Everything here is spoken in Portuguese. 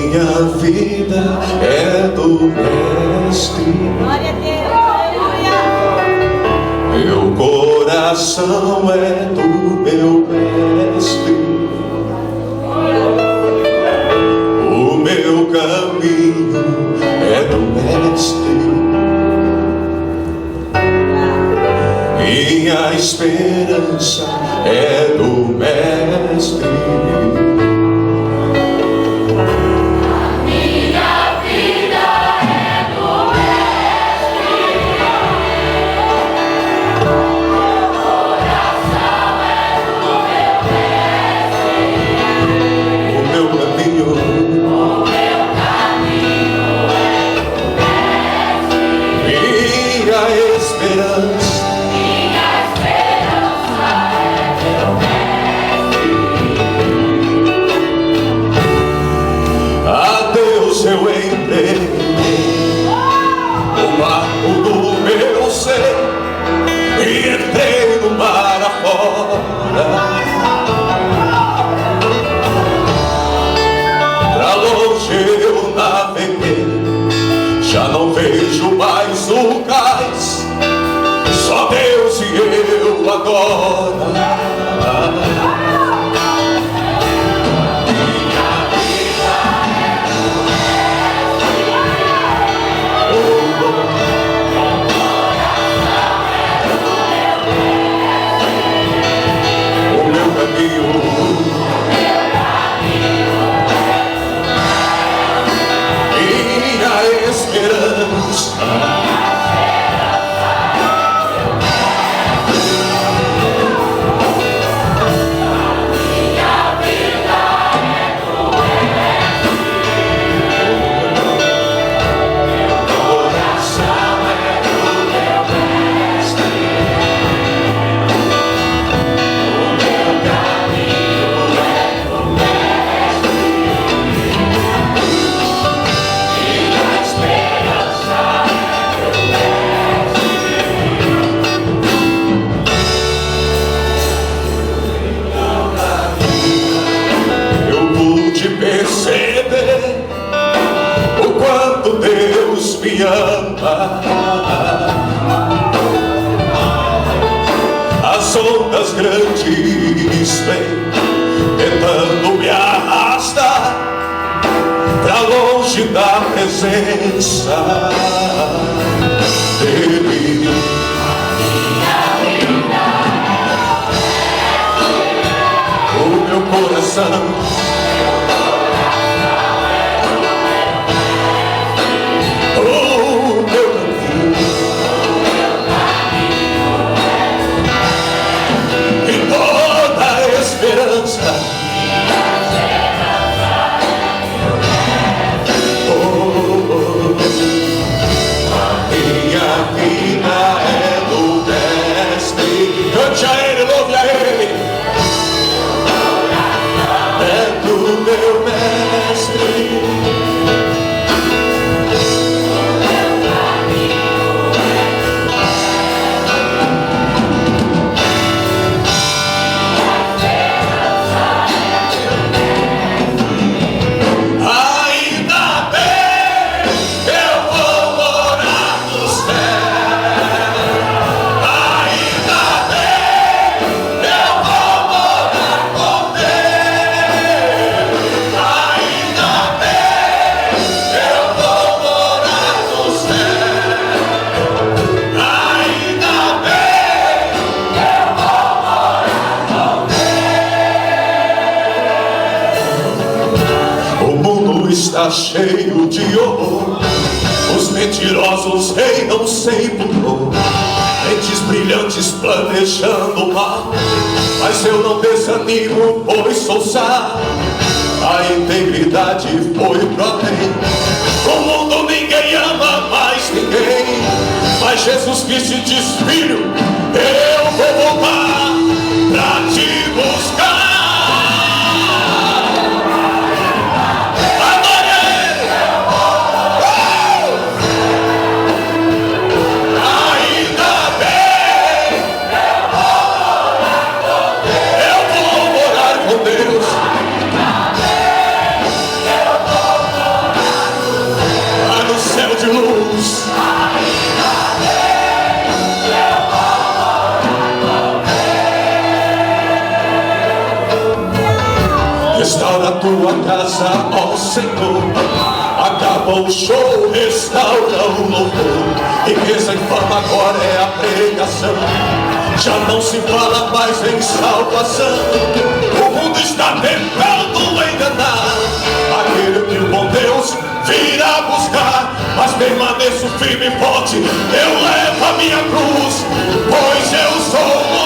Minha vida é do Mestre. Glória a Deus, aleluia. Meu coração é do meu Mestre. O meu caminho é do Mestre. Minha esperança é do Mestre. Eu entrei no barco do meu ser e entrei no mar afora. Pra longe eu naveguei, já não vejo mais o cais, só Deus e eu agora. Perceber o quanto Deus me ama. As ondas grandes vêm tentando me arrastar pra longe da presença dele. O meu coração está cheio de horror, os mentirosos reinam sem pudor, mentes brilhantes planejando mal, mas eu não desanimo, pois sou sábio. A integridade foi pro além. No mundo ninguém ama mais ninguém, mas Jesus Cristo diz: filho, eu vou voltar pra te buscar. casa, ó Senhor. Acaba o show, restaura o louvor. Riqueza e fama agora é a pregação. Já não se fala mais em salvação. O mundo está tentando enganar aquele que o bom Deus virá buscar. Mas permaneço firme e forte, eu levo a minha cruz, pois eu sou